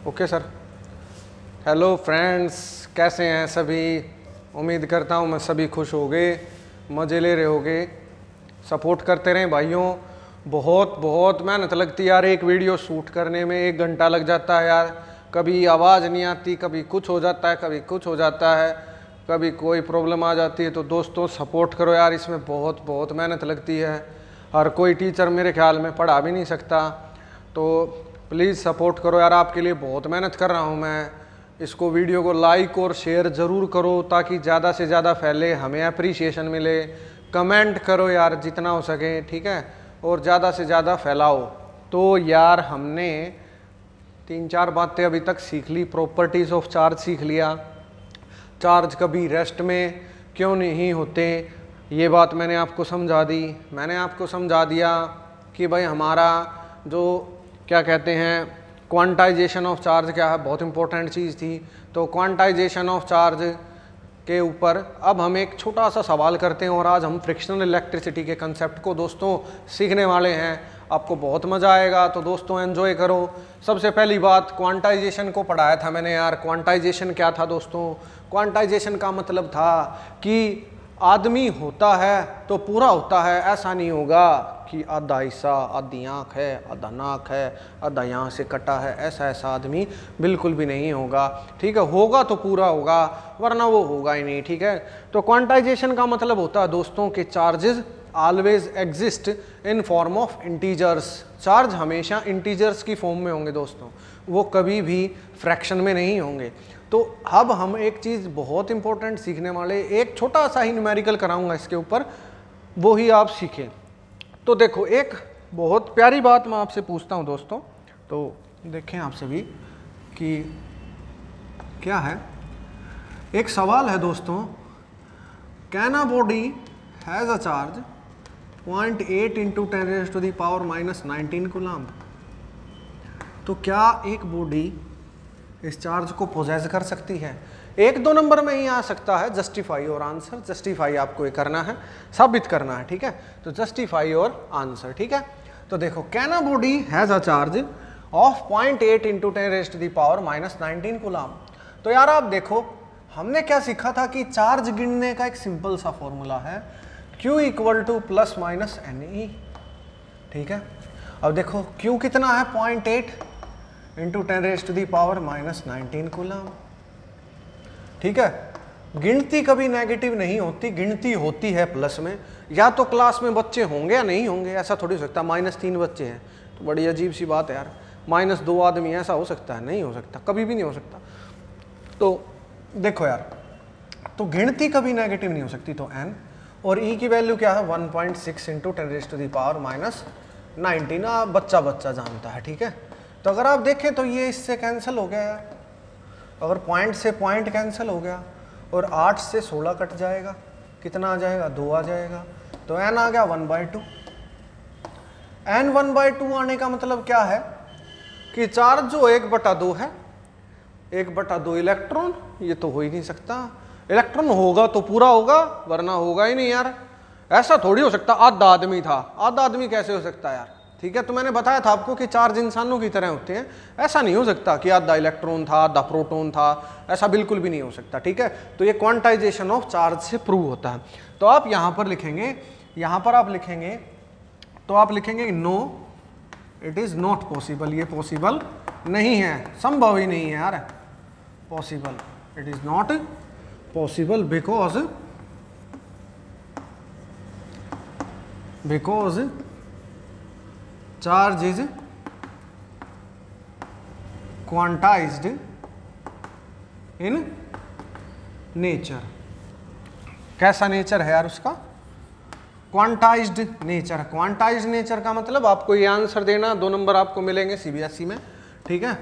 Okay sir. Hello friends, कैसे हैं सभी? उम्मीद करता हूँ मैं सभी खुश हो गए, मज़े ले रहे होगे। सपोर्ट करते रहें भाइयों। बहुत बहुत मेहनत लगती है यार, एक वीडियो शूट करने में 1 घंटा लग जाता है यार। कभी आवाज़ नहीं आती, कभी कुछ हो जाता है, कभी कुछ हो जाता है, कभी कोई प्रॉब्लम आ जाती है। तो दोस्तों सपोर्ट करो यार, इसमें बहुत बहुत मेहनत लगती है। हर कोई टीचर मेरे ख्याल में पढ़ा भी नहीं सकता, तो प्लीज़ सपोर्ट करो यार। आपके लिए बहुत मेहनत कर रहा हूँ मैं। इसको वीडियो को लाइक और शेयर ज़रूर करो ताकि ज़्यादा से ज़्यादा फैले, हमें अप्रिसिएशन मिले। कमेंट करो यार जितना हो सके, ठीक है, और ज़्यादा से ज़्यादा फैलाओ। तो यार हमने 3-4 बातें अभी तक सीख ली। प्रॉपर्टीज़ ऑफ चार्ज सीख लिया, चार्ज कभी रेस्ट में क्यों नहीं होते, ये बात मैंने आपको समझा दी। मैंने आपको समझा दिया कि भाई हमारा जो क्या कहते हैं क्वांटाइजेशन ऑफ चार्ज क्या है, बहुत इंपॉर्टेंट चीज़ थी। तो क्वांटाइजेशन ऑफ चार्ज के ऊपर अब हम एक छोटा सा सवाल करते हैं, और आज हम फ्रिक्शनल इलेक्ट्रिसिटी के कंसेप्ट को दोस्तों सीखने वाले हैं। आपको बहुत मज़ा आएगा, तो दोस्तों एंजॉय करो। सबसे पहली बात, क्वांटाइजेशन को पढ़ाया था मैंने यार। क्वांटाइजेशन क्या था दोस्तों? क्वांटाइजेशन का मतलब था कि आदमी होता है तो पूरा होता है। ऐसा नहीं होगा कि आधा हिस्सा, आधी आँख है, आधा नाक है, आधा यहाँ से कटा है, ऐसा आदमी बिल्कुल भी नहीं होगा, ठीक है। होगा तो पूरा होगा, वरना वो होगा ही नहीं, ठीक है। तो क्वांटाइजेशन का मतलब होता है दोस्तों कि charges always exist in form of integers. Charge हमेशा इंटीजर्स की फॉर्म में होंगे दोस्तों, वो कभी भी फ्रैक्शन में नहीं होंगे। तो अब हम एक चीज़ बहुत इंपॉर्टेंट सीखने वाले, एक छोटा सा ही न्यूमेरिकल कराऊंगा इसके ऊपर, वो ही आप सीखें। तो देखो, एक बहुत प्यारी बात मैं आपसे पूछता हूं दोस्तों, तो देखें आप सभी कि क्या है। एक सवाल है दोस्तों, can a body has a charge 0.8 × 10⁻⁻19 coulomb. तो क्या एक बॉडी इस चार्ज को पोजेस कर सकती है? 1-2 नंबर में ही आ सकता है जस्टिफाई और आंसर। जस्टिफाई आपको ये करना है, साबित करना है, ठीक है। तो जस्टिफाई और आंसर, ठीक है। तो देखो, can a body has a charge of 0.8 × 10⁻⁻19 coulomb. तो यार आप देखो, हमने क्या सीखा था कि चार्ज गिनने का एक सिंपल सा फॉर्मूला है, Q = ±NE, ठीक है। अब देखो Q कितना है, 0.8 × 10⁻⁻19 कूलम्ब, ठीक है। गिनती कभी नेगेटिव नहीं होती, गिनती होती है प्लस में। या तो क्लास में बच्चे होंगे या नहीं होंगे, ऐसा थोड़ी हो सकता। -3 बच्चे हैं तो बड़ी अजीब सी बात है यार। -2 आदमी, ऐसा हो सकता है? नहीं हो सकता, कभी भी नहीं हो सकता। तो देखो यार, तो गिनती कभी नेगेटिव नहीं हो सकती। तो n और e की वैल्यू क्या है, 1.6 × 10⁻⁻19। बच्चा जानता है, ठीक है। तो अगर आप देखें तो ये इससे कैंसिल हो गया यार। अगर पॉइंट से पॉइंट कैंसिल हो गया, और 8 से 16 कट जाएगा, कितना आ जाएगा, 2 आ जाएगा। तो n आ गया 1/2। n 1/2 आने का मतलब क्या है कि चार्ज जो 1/2 है, 1/2 इलेक्ट्रॉन, ये तो हो ही नहीं सकता। इलेक्ट्रॉन होगा तो पूरा होगा, वरना होगा ही नहीं यार। ऐसा थोड़ी हो सकता आधा आदमी था, आधा आदमी कैसे हो सकता है यार, ठीक है। तो मैंने बताया था आपको कि चार्ज इंसानों की तरह होते हैं। ऐसा नहीं हो सकता कि आधा इलेक्ट्रॉन था, आधा प्रोटॉन था, ऐसा बिल्कुल भी नहीं हो सकता, ठीक है। तो ये क्वांटाइजेशन ऑफ चार्ज से प्रूव होता है। तो आप यहाँ पर लिखेंगे, यहाँ पर आप लिखेंगे, तो आप लिखेंगे no it is not possible. ये पॉसिबल नहीं है, संभव ही नहीं है यार। Possible, it is not possible because charge is quantized in nature. कैसा नेचर है यार उसका? Quantized nature. क्वांटाइज्ड नेचर का मतलब आपको ये आंसर देना, 2 नंबर आपको मिलेंगे CBSE में, ठीक है।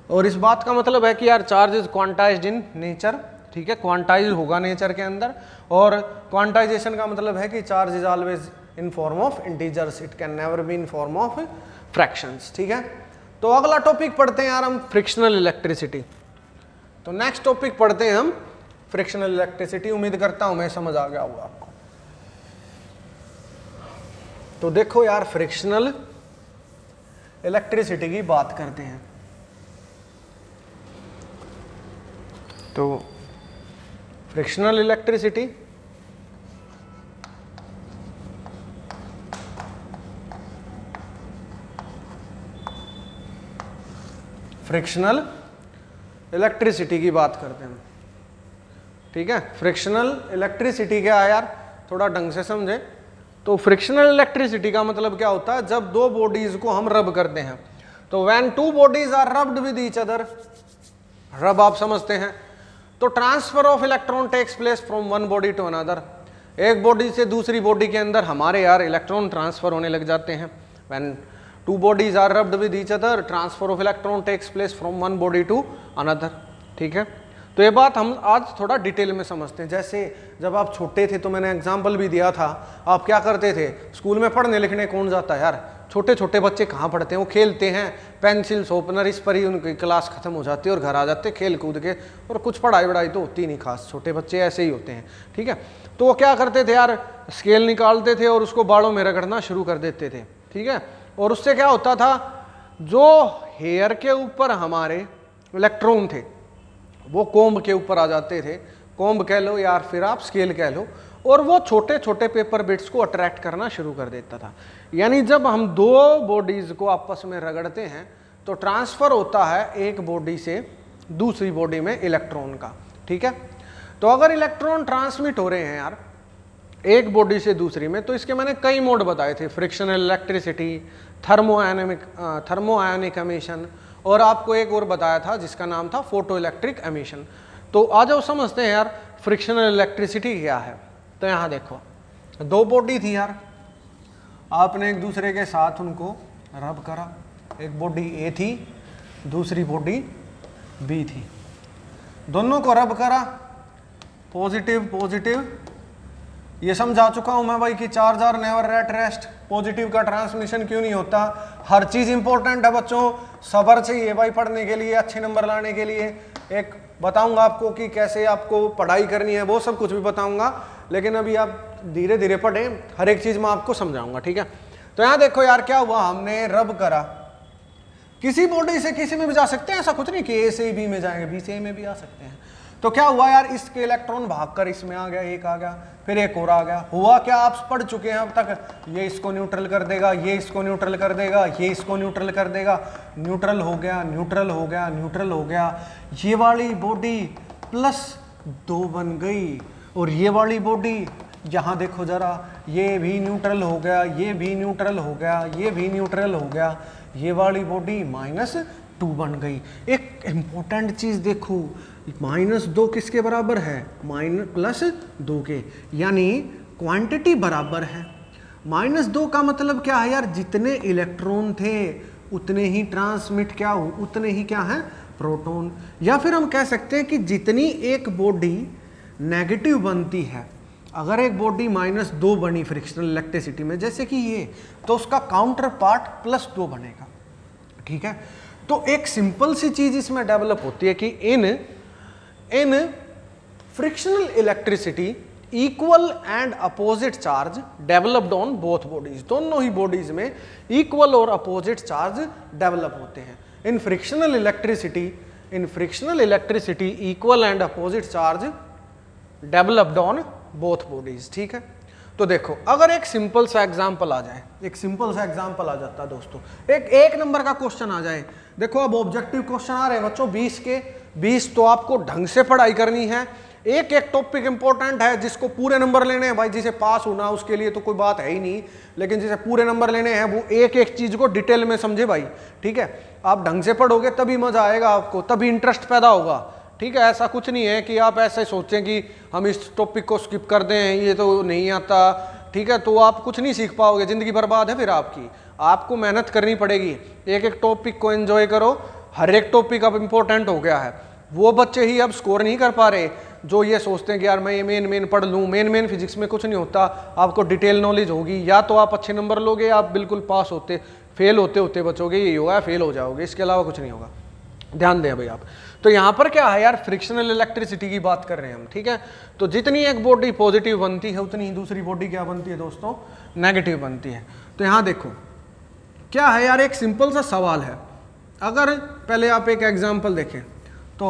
और इस बात का मतलब है कि यार charge is quantized in nature, ठीक है। क्वांटाइज होगा नेचर के अंदर। और क्वांटाइजेशन का मतलब है कि charge is always in form of integers, it can never be in form of fractions, ठीक है। तो अगला टॉपिक पढ़ते हैं यार हम, फ्रिक्शनल इलेक्ट्रिसिटी। तो नेक्स्ट टॉपिक पढ़ते हैं हम फ्रिक्शनल इलेक्ट्रिसिटी। उम्मीद करता हूं मैं समझ आ गया होगा आपको। तो देखो यार, फ्रिक्शनल इलेक्ट्रिसिटी की बात करते हैं। तो फ्रिक्शनल इलेक्ट्रिसिटी फ्रिक्शनल इलेक्ट्रिसिटी की बात करते हैं, ठीक है। फ्रिक्शनल इलेक्ट्रिसिटी क्या है यार, थोड़ा ढंग से समझे। तो फ्रिक्शनल इलेक्ट्रिसिटी का मतलब क्या होता है, जब दो बॉडीज को हम रब करते हैं, तो when two bodies are rubbed with each other, rub आप समझते हैं, तो transfer of electron takes place from one body to another. एक बॉडी से दूसरी बॉडी के अंदर हमारे यार इलेक्ट्रॉन ट्रांसफर होने लग जाते हैं। When two bodies are rubbed with each other, transfer of electron takes place from one body to another, ठीक है। तो ये बात हम आज थोड़ा डिटेल में समझते हैं। जैसे जब आप छोटे थे तो मैंने एग्जाम्पल भी दिया था, आप क्या करते थे, स्कूल में पढ़ने लिखने कौन जाता है यार, छोटे छोटे बच्चे कहाँ पढ़ते हैं, वो खेलते हैं, पेंसिल शॉर्पनर इस पर ही उनकी क्लास खत्म हो जाती है और घर आ जाते हैं खेल कूद के, और कुछ पढ़ाई वढ़ाई तो होती नहीं खास, छोटे बच्चे ऐसे ही होते हैं, ठीक है। तो वो क्या करते थे यार, स्केल निकालते थे और उसको बालों में रगड़ना शुरू कर देते थे, ठीक है। और उससे क्या होता था, जो हेयर के ऊपर हमारे इलेक्ट्रॉन थे वो कोम्ब के ऊपर आ जाते थे, कोम्ब कह लो या फिर आप स्केल कह लो, और वो छोटे छोटे पेपर बिट्स को अट्रैक्ट करना शुरू कर देता था। यानी जब हम दो बॉडीज को आपस में रगड़ते हैं तो ट्रांसफर होता है एक बॉडी से दूसरी बॉडी में इलेक्ट्रॉन का, ठीक है। तो अगर इलेक्ट्रॉन ट्रांसमिट हो रहे हैं यार एक बॉडी से दूसरी में, तो इसके मैंने कई मोड बताए थे, frictional electricity, thermo ionic emission, और आपको एक और बताया था जिसका नाम था फोटो इलेक्ट्रिक एमिशन। तो आ जाओ समझते हैं यार फ्रिक्शनल इलेक्ट्रिसिटी क्या है। तो यहाँ देखो, दो बॉडी थी यार, आपने एक दूसरे के साथ उनको रब करा, एक बॉडी ए थी दूसरी बॉडी बी थी, दोनों को रब करा, पॉजिटिव पॉजिटिव, ये समझा चुका हूं मैं भाई कि charge are never at rest, positive का ट्रांसमिशन क्यों नहीं होता। हर चीज इंपॉर्टेंट है बच्चों, सब्र चाहिए भाई पढ़ने के लिए, अच्छे नंबर लाने के लिए। एक बताऊंगा आपको कि कैसे आपको पढ़ाई करनी है, वो सब कुछ भी बताऊंगा, लेकिन अभी आप धीरे धीरे पढ़ें, हर एक चीज मैं आपको समझाऊंगा, ठीक है। तो यहाँ देखो यार क्या हुआ, हमने रब करा, किसी बॉडी से किसी में भी जा सकते हैं, ऐसा कुछ नहीं कि ए से बी में जाएंगे, बी से ए में भी आ सकते हैं। तो क्या हुआ यार, इसके इलेक्ट्रॉन भागकर इसमें आ गया, एक आ गया, फिर एक और आ गया। हुआ क्या, आप पढ़ चुके हैं अब तक, ये इसको न्यूट्रल कर देगा, ये इसको न्यूट्रल कर देगा, ये इसको न्यूट्रल कर देगा, न्यूट्रल हो गया, न्यूट्रल हो गया, न्यूट्रल हो गया। ये वाली बॉडी +2 बन गई, और ये वाली बॉडी यहाँ देखो जरा, ये भी न्यूट्रल हो गया, ये भी न्यूट्रल हो गया, ये भी न्यूट्रल हो गया, ये वाली बॉडी -2 बन गई। एक इंपॉर्टेंट चीज देखो, -2 किसके बराबर है, +2 के, यानी क्वांटिटी बराबर है। -2 का मतलब क्या है यार, जितने इलेक्ट्रॉन थे उतने ही ट्रांसमिट क्या हो, उतने ही क्या है, प्रोटॉन। या फिर हम कह सकते हैं कि जितनी एक बॉडी नेगेटिव बनती है, अगर एक बॉडी -2 बनी फ्रिक्शनल इलेक्ट्रिसिटी में, जैसे कि ये, तो उसका काउंटर पार्ट +2 बनेगा, ठीक है। तो एक सिंपल सी चीज इसमें डेवलप होती है कि in frictional electricity equal and opposite charge developed on both bodies, दोनों ही बॉडीज में इक्वल और अपोजिट चार्ज डेवलप होते हैं। In frictional electricity equal and opposite charge developed on both bodies, ठीक है। तो देखो अगर एक सिंपल सा एग्जांपल आ जाए, एक सिंपल सा एग्जांपल आ जाता है दोस्तों, एक नंबर का क्वेश्चन आ जाए। देखो अब ऑब्जेक्टिव क्वेश्चन आ रहे हैं बच्चों 20 के 20, तो आपको ढंग से पढ़ाई करनी है। एक एक टॉपिक इंपॉर्टेंट है, जिसको पूरे नंबर लेने हैं भाई, जिसे पास होना उसके लिए तो कोई बात है ही नहीं, लेकिन जिसे पूरे नंबर लेने हैं वो एक एक चीज को डिटेल में समझे भाई, ठीक है। आप ढंग से पढ़ोगे तभी मजा आएगा आपको, तभी इंटरेस्ट पैदा होगा, ठीक है। ऐसा कुछ नहीं है कि आप ऐसे सोचें कि हम इस टॉपिक को स्किप कर दें, ये तो नहीं आता, ठीक है, तो आप कुछ नहीं सीख पाओगे, जिंदगी बर्बाद है फिर आपकी। आपको मेहनत करनी पड़ेगी, एक एक टॉपिक को एंजॉय करो। हर एक टॉपिक अब इंपॉर्टेंट हो गया है। वो बच्चे ही अब स्कोर नहीं कर पा रहे जो ये सोचते हैं कि यार मैं ये मेन पढ़ लूँ। मेन फिजिक्स में कुछ नहीं होता, आपको डिटेल नॉलेज होगी, या तो आप अच्छे नंबर लोगे, आप बिल्कुल पास होते, फेल होते बचोगे, यही होगा, फेल हो जाओगे, इसके अलावा कुछ नहीं होगा। ध्यान दें भाई आप। तो यहाँ पर क्या है यार, फ्रिक्शनल इलेक्ट्रिसिटी की बात कर रहे हैं हम, ठीक है। तो जितनी एक बॉडी पॉजिटिव बनती है उतनी ही दूसरी बॉडी क्या बनती है दोस्तों, नेगेटिव बनती है। तो यहाँ देखो क्या है यार, एक सिंपल सा सवाल है। अगर पहले आप एक एग्जांपल देखें तो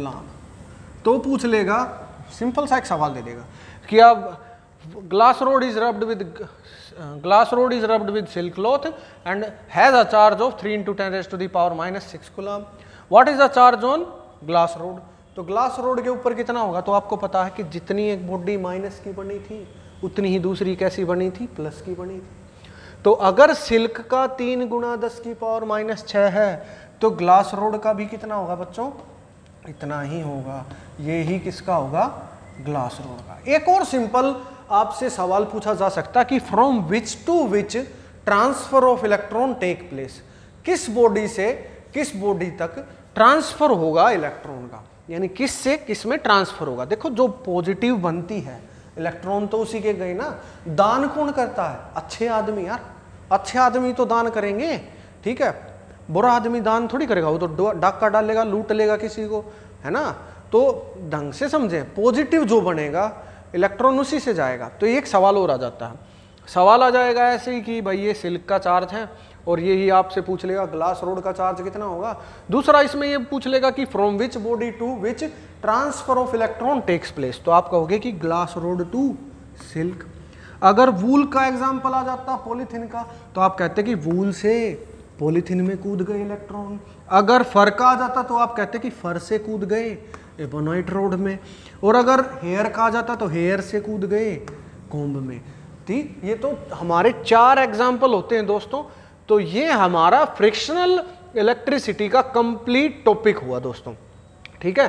कूलाम। तो पूछ लेगा, सिंपल सा एक सवाल दे देगा कि अब glass rod is rubbed with silk cloth and has a charge of 3 × 10⁻⁻⁶ coulomb. What is the charge on glass rod? तो ग्लास रोड के ऊपर कितना होगा? तो आपको पता है कि जितनी एक बॉडी माइनस की बनी थी उतनी ही दूसरी कैसी बनी थी? प्लस की बनी थी। तो अगर सिल्क का 3 × 10⁻⁶ है तो ग्लास रोड का भी कितना होगा बच्चों? इतना ही होगा। ये ही किसका होगा? ग्लास रोड का। एक और सिंपल आपसे सवाल पूछा जा सकता कि from which to which transfer of electron take place, किस बॉडी से किस बॉडी तक ट्रांसफर होगा इलेक्ट्रॉन का, यानी किस से किस में ट्रांसफर होगा। देखो जो पॉजिटिव बनती है इलेक्ट्रॉन तो उसी के गए ना। दान कौन करता है? अच्छे आदमी यार, अच्छे आदमी तो दान करेंगे, ठीक है। बुरा आदमी दान थोड़ी करेगा, वो तो डाका डालेगा, लूट लेगा किसी को, है ना। तो ढंग से समझे, पॉजिटिव जो बनेगा इलेक्ट्रॉन उसी से जाएगा। तो एक सवाल और आ जाता है, सवाल आ जाएगा ऐसे ही कि भाई ये सिल्क का चार्ज है और ये ही आपसे पूछ लेगा ग्लास रोड का चार्ज कितना होगा। दूसरा इसमें ये पूछ लेगा कि from which body to which transfer of electron takes place, तो आप कहोगे कि ग्लास रोड टू सिल्क। अगर वूल का एग्जांपल आ जाता पॉलीथीन का, तो आप कहते कि वूल से पॉलीथीन में कूद गए इलेक्ट्रॉन। अगर फर का आ जाता तो आप कहते कि फर से कूद गए एबोनाइट रोड में। और अगर हेयर का आ जाता तो हेयर से कूद गए कोम्ब में। ठीक, ये तो हमारे 4 एग्जाम्पल होते हैं दोस्तों। तो ये हमारा फ्रिक्शनल इलेक्ट्रिसिटी का कंप्लीट टॉपिक हुआ दोस्तों, ठीक है।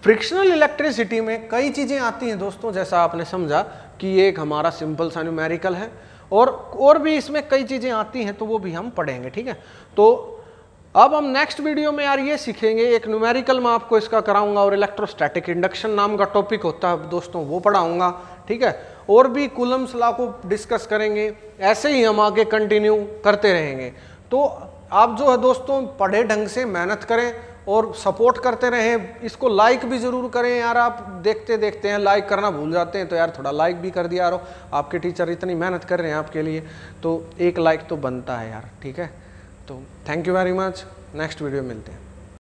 फ्रिक्शनल इलेक्ट्रिसिटी में कई चीजें आती हैं दोस्तों, जैसा आपने समझा कि एक हमारा सिंपल सा न्यूमेरिकल है और भी इसमें कई चीजें आती हैं, तो वो भी हम पढ़ेंगे, ठीक है। तो अब हम नेक्स्ट वीडियो में यार ये सीखेंगे, एक न्यूमेरिकल मैं आपको इसका कराऊंगा और इलेक्ट्रोस्टैटिक इंडक्शन नाम का टॉपिक होता है दोस्तों, वो पढ़ाऊंगा, ठीक है। और भी कूलम्स लॉ को डिस्कस करेंगे, ऐसे ही हम आगे कंटिन्यू करते रहेंगे। तो आप जो है दोस्तों पढ़े ढंग से, मेहनत करें और सपोर्ट करते रहें। इसको लाइक भी ज़रूर करें यार, आप देखते देखते हैं लाइक करना भूल जाते हैं, तो यार थोड़ा लाइक भी कर दिया यारो। आपके टीचर इतनी मेहनत कर रहे हैं आपके लिए, तो एक लाइक तो बनता है यार, ठीक है। तो thank you very much, next video मिलते हैं।